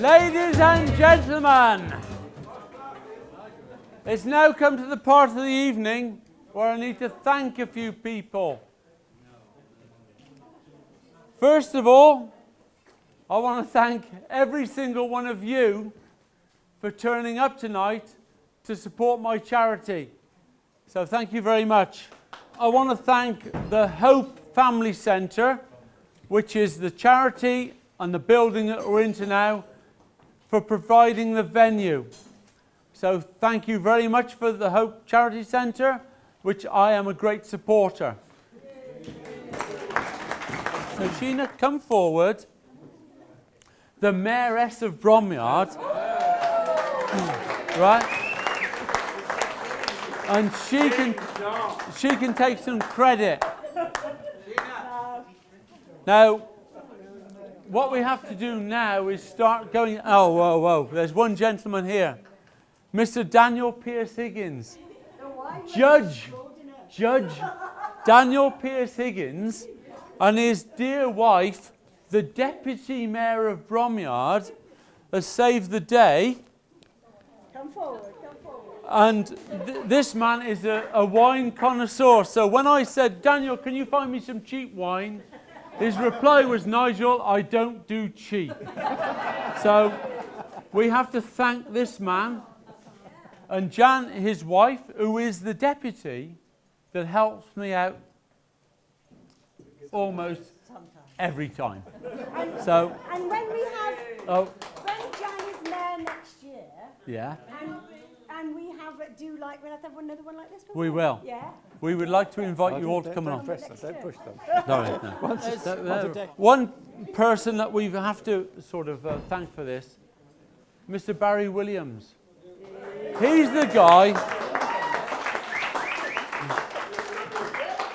Ladies and gentlemen, it's now come to the part of the evening where I need to thank a few people. First of all, I want to thank every single one of you for turning up tonight to support my charity. So thank you very much. I want to thank the Hope Family Centre, which is the charity and the building that we're into now, for providing the venue. So thank you very much for the Hope Charity Centre, which I am a great supporter. So Sheena, come forward. The Mayoress of Bromyard, right? And she can take some credit. Now, what we have to do now is start going. Oh, whoa, whoa! There's one gentleman here, Mr. Daniel Pierce Higgins, Judge Daniel Pierce Higgins, and his dear wife, the Deputy Mayor of Bromyard, has saved the day. Come forward. And this man is a wine connoisseur. So when I said, Daniel, can you find me some cheap wine? His reply was, Nigel, I don't do cheap. So we have to thank this man and Jan, his wife, who is the deputy that helps me out almost every time. And when we have, when Jan is mayor next year, yeah, and we have we'll have to have another one like this. We will. Yeah. We would like to invite you all to come along. Don't push them. No. One person that we have to sort of thank for this, Mr. Barrie Williams. He's the guy.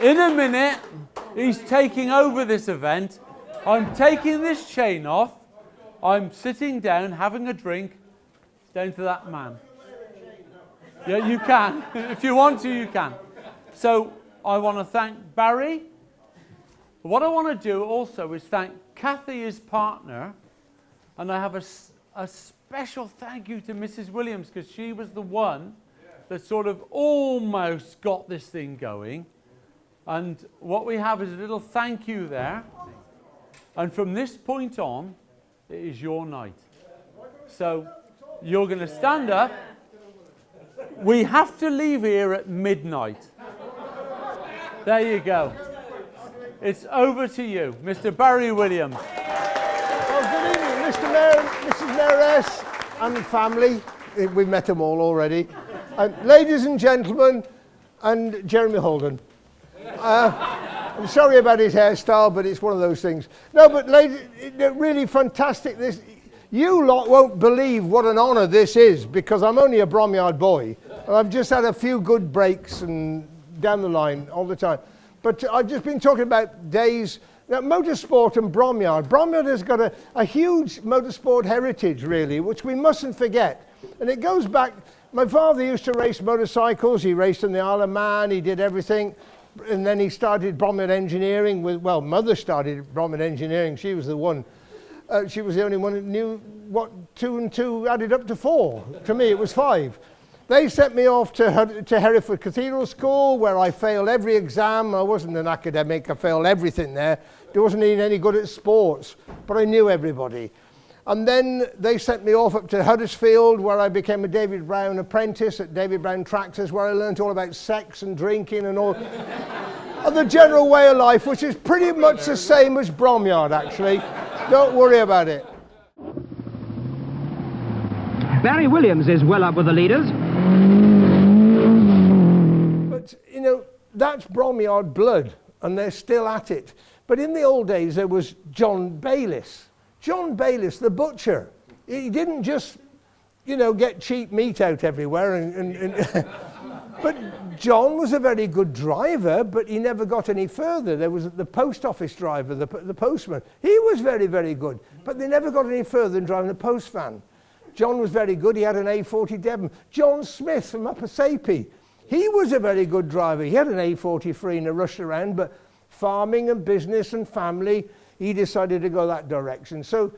In a minute, he's taking over this event. I'm taking this chain off. I'm sitting down, having a drink. Down to that man. Yeah, you can. If you want to, you can. So I want to thank Barrie. What I want to do also is thank Kathy, his partner. And I have a special thank you to Mrs. Williams, because she was the one that sort of almost got this thing going. And what we have is a little thank you there. And from this point on, it is your night. So you're going to stand up. We have to leave here at midnight. There you go. It's over to you, Mr. Barrie Williams. Well, good evening, Mr. Mayor, Mrs. Mayoress, and family. We've met them all already. Ladies and gentlemen, and Jeremy Holden. I'm sorry about his hairstyle, but it's one of those things. No, but ladies, really fantastic. You lot won't believe what an honour this is, because I'm only a Bromyard boy, and I've just had a few good breaks and down the line all the time. But I've just been talking about days, motorsport and Bromyard. Bromyard has got a huge motorsport heritage, really, which we mustn't forget. And it goes back, my father used to race motorcycles. He raced in the Isle of Man, he did everything. And then he started Bromyard Engineering mother started Bromyard Engineering. She was the one. She was the only one who knew what 2 and 2 added up to 4. To me, it was 5. They sent me off to Hereford Cathedral School, where I failed every exam. I wasn't an academic. I failed everything there. I wasn't even any good at sports, but I knew everybody. And then they sent me off up to Huddersfield, where I became a David Brown apprentice at David Brown Tractors, where I learned all about sex and drinking and all, and the general way of life, which is pretty much the same as Bromyard, actually. Don't worry about it. Barrie Williams is well up with the leaders. But, you know, that's Bromyard blood, and they're still at it. But in the old days, there was John Bayliss. John Bayliss, the butcher. He didn't just, you know, get cheap meat out everywhere. But John was a very good driver, but he never got any further. There was the post office driver, the postman. He was very, very good, but they never got any further than driving a post van. John was very good. He had an A40 Devon. John Smith from Upper Sapie. He was a very good driver. He had an A43 and a rush around, but farming and business and family, he decided to go that direction. So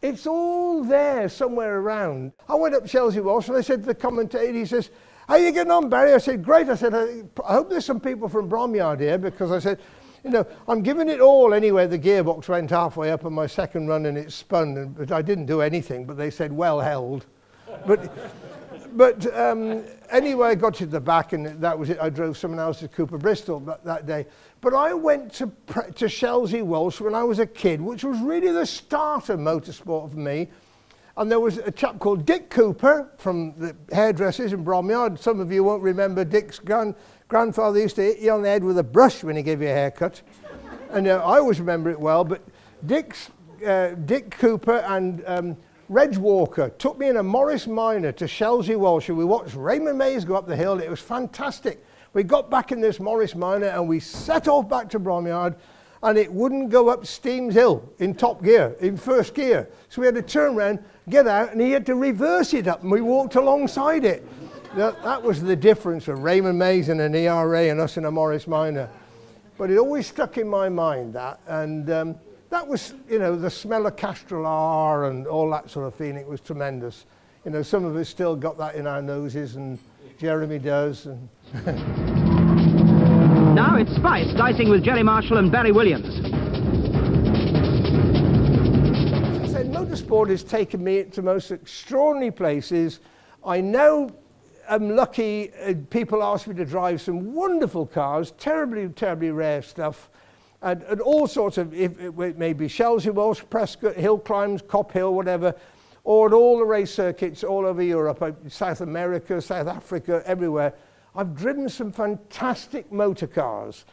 It's all there somewhere around. I went up Chelsea Walsh and I said to the commentator, he says, how are you getting on, Barry? I said, great. I said, I hope there's some people from Bromyard here, because I said, you know, I'm giving it all anyway. The gearbox went halfway up on my second run and it spun, but I didn't do anything, but they said, well held. But anyway, I got to the back and that was it. I drove someone else's Cooper Bristol that day. But I went to Chelsea Walsh when I was a kid, which was really the start of motorsport for me. And there was a chap called Dick Cooper from the hairdressers in Bromyard. Some of you won't remember Dick's grandfather used to hit you on the head with a brush when he gave you a haircut. And I always remember it well, but Dick Cooper and Reg Walker took me in a Morris Minor to Chelsea Walsh, and we watched Raymond Mays go up the hill. It was fantastic. We got back in this Morris Minor and we set off back to Bromyard, and it wouldn't go up Steams Hill in top gear, in first gear. So we had to turn around, get out, and he had to reverse it up, and we walked alongside it. That was the difference of Raymond Mays in an ERA and us in a Morris Minor. But it always stuck in my mind, that, and that was, you know, the smell of Castrol R and all that sort of thing. It was tremendous. You know, some of us still got that in our noses, and Jeremy does. And Now it's Spice dicing with Jerry Marshall and Barrie Williams. As I said, motorsport has taken me to most extraordinary places. I now am lucky. People ask me to drive some wonderful cars, terribly, terribly rare stuff. And all sorts of, it may be Chelsea Walsh, Prescott, hill climbs, Cop Hill, whatever, or at all the race circuits all over Europe, South America, South Africa, everywhere. I've driven some fantastic motor cars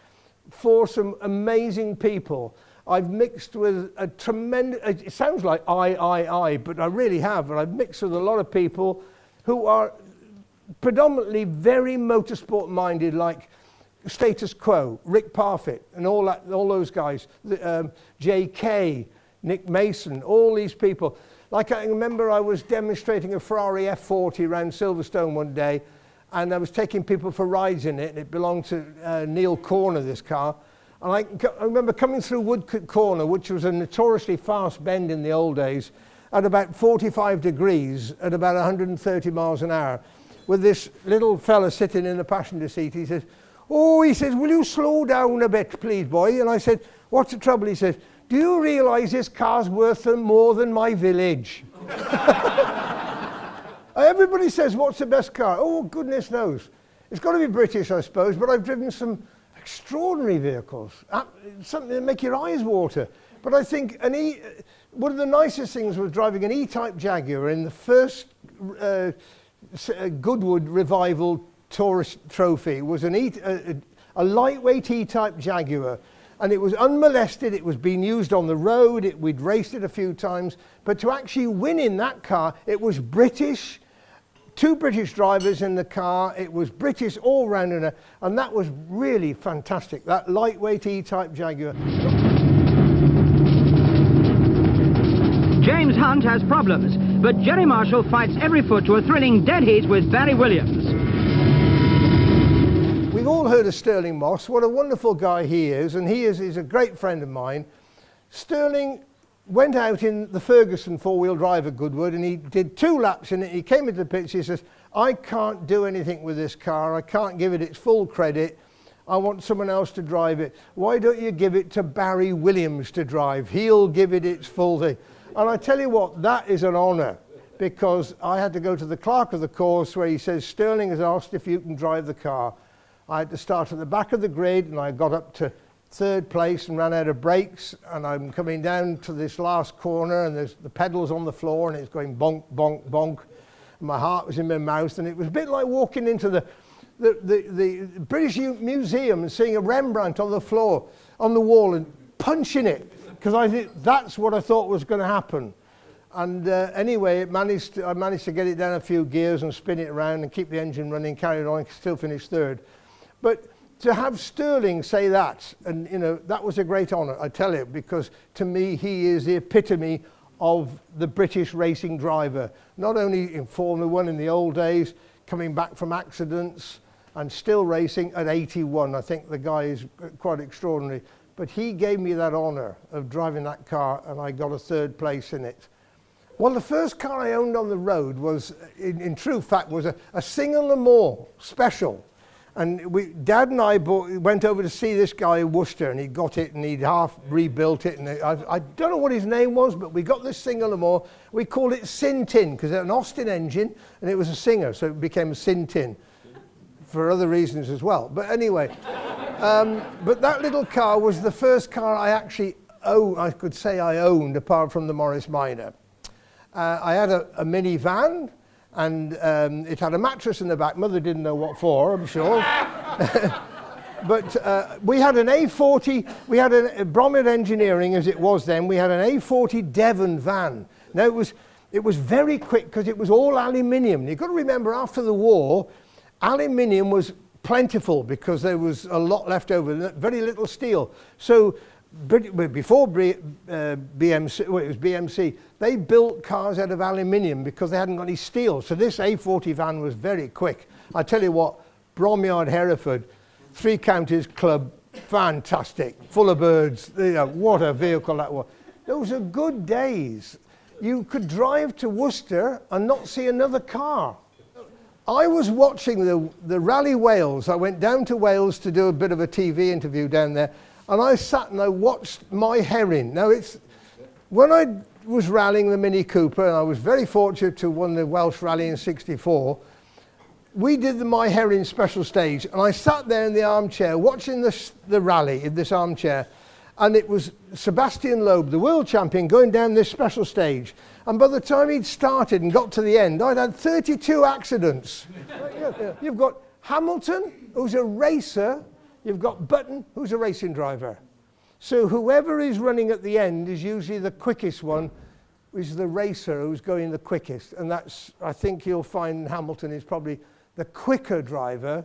for some amazing people. I've mixed with a tremendous, it sounds like I, but I really have, and I've mixed with a lot of people who are predominantly very motorsport minded, like Status Quo, Rick Parfitt, and all those guys, J.K., Nick Mason, all these people. Like I remember I was demonstrating a Ferrari F40 around Silverstone one day, and I was taking people for rides in it, and it belonged to Neil Corner, this car. And I remember coming through Woodcote Corner, which was a notoriously fast bend in the old days, at about 45 degrees, at about 130 miles an hour, with this little fella sitting in the passenger seat. He says, oh, he says, will you slow down a bit, please, boy? And I said, what's the trouble? He said, do you realise this car's worth more than my village? Everybody says, what's the best car? Oh, goodness knows. It's got to be British, I suppose, but I've driven some extraordinary vehicles, something that make your eyes water. But I think one of the nicest things was driving an E-Type Jaguar in the first Goodwood Revival Tourist Trophy. Was a lightweight E-Type Jaguar, and it was unmolested. It was being used on the road. We'd raced it a few times, but to actually win in that car, it was British, 2 British drivers in the car. It was British all round, and that was really fantastic, that lightweight E-Type Jaguar. James Hunt has problems, but Jerry Marshall fights every foot to a thrilling dead heat with Barrie Williams. We've all heard of Sterling Moss, what a wonderful guy he is, and he's a great friend of mine. Sterling went out in the Ferguson four-wheel drive at Goodwood, and he did 2 laps in it. He came into the pits, he says, I can't do anything with this car, I can't give it its full credit, I want someone else to drive it. Why don't you give it to Barrie Williams to drive? He'll give it its full thing. And I tell you what, that is an honour, because I had to go to the clerk of the course where he says, Sterling has asked if you can drive the car. I had to start at the back of the grid, and I got up to 3rd place and ran out of brakes, and I'm coming down to this last corner, and there's the pedals on the floor, and it's going bonk, bonk, bonk. And my heart was in my mouth, and it was a bit like walking into the British Museum and seeing a Rembrandt on the floor, on the wall, and punching it, because I think that's what I thought was going to happen. And anyway, I managed to get it down a few gears and spin it around and keep the engine running, carry it on, still finish 3rd. But to have Sterling say that, and you know, that was a great honour, I tell you, because to me he is the epitome of the British racing driver. Not only in Formula 1 in the old days, coming back from accidents and still racing at 81. I think the guy is quite extraordinary. But he gave me that honour of driving that car, and I got a 3rd place in it. Well, the first car I owned on the road was, in true fact, was a single Le Mans special. And Dad and I went over to see this guy in Worcester, and he got it, and he'd half rebuilt it. And I don't know what his name was, but we got this single Le Mans. We called it Sin Tin, because it had an Austin engine, and it was a Singer, so it became a Sin Tin, for other reasons as well. But anyway, but that little car was the first car I actually owned, I could say I owned, apart from the Morris Minor. I had a minivan, and it had a mattress in the back. Mother didn't know what for, I'm sure. But we had an A40, we had a Bromyard Engineering as it was then, we had an A40 Devon van. Now it was very quick because it was all aluminium. You've got to remember, after the war, aluminium was plentiful because there was a lot left over, very little steel. So before BMC, well, it was BMC, they built cars out of aluminium because they hadn't got any steel. So this A40 van was very quick. I tell you what, Bromyard, Hereford, 3 Counties Club, fantastic, full of birds. You know, what a vehicle that was. Those are good days. You could drive to Worcester and not see another car. I was watching the Rally Wales. I went down to Wales to do a bit of a TV interview down there, and I sat and I watched My Herring. Now, when I was rallying the Mini Cooper, and I was very fortunate to win the Welsh Rally in '64, we did the My Herring special stage, and I sat there in the armchair watching the rally in this armchair, and it was Sebastian Loeb, the world champion, going down this special stage. And by the time he'd started and got to the end, I'd had 32 accidents. You've got Hamilton, who's a racer. You've got Button, who's a racing driver. So whoever is running at the end is usually the quickest one, is the racer who's going the quickest. And that's, I think you'll find Hamilton is probably the quicker driver.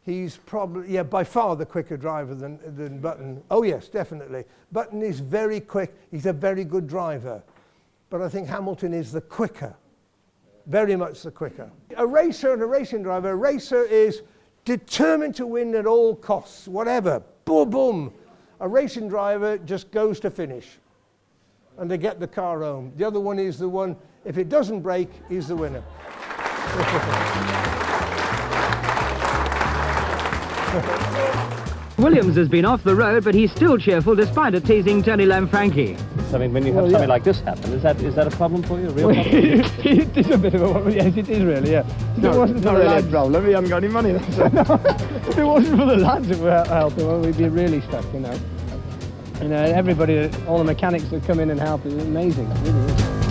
He's probably, yeah, by far the quicker driver than Button. Oh yes, definitely. Button is very quick. He's a very good driver. But I think Hamilton is the quicker, very much the quicker. A racer and a racing driver, a racer is determined to win at all costs, whatever, boom, boom. A racing driver just goes to finish and they get the car home. The other one is the one, if it doesn't break, he's the winner. Williams has been off the road, but he's still cheerful despite a teasing Tony Lamfranchi. I mean, when you have something like this happen, is that a problem for you? A real problem? It is a bit of a problem, yes, it is really, yeah. If it wasn't for the lads, problem, we haven't got any money. If it wasn't for the lads who were helping, well, we'd be really stuck, you know. You know, everybody, all the mechanics that come in and help is amazing, it really is.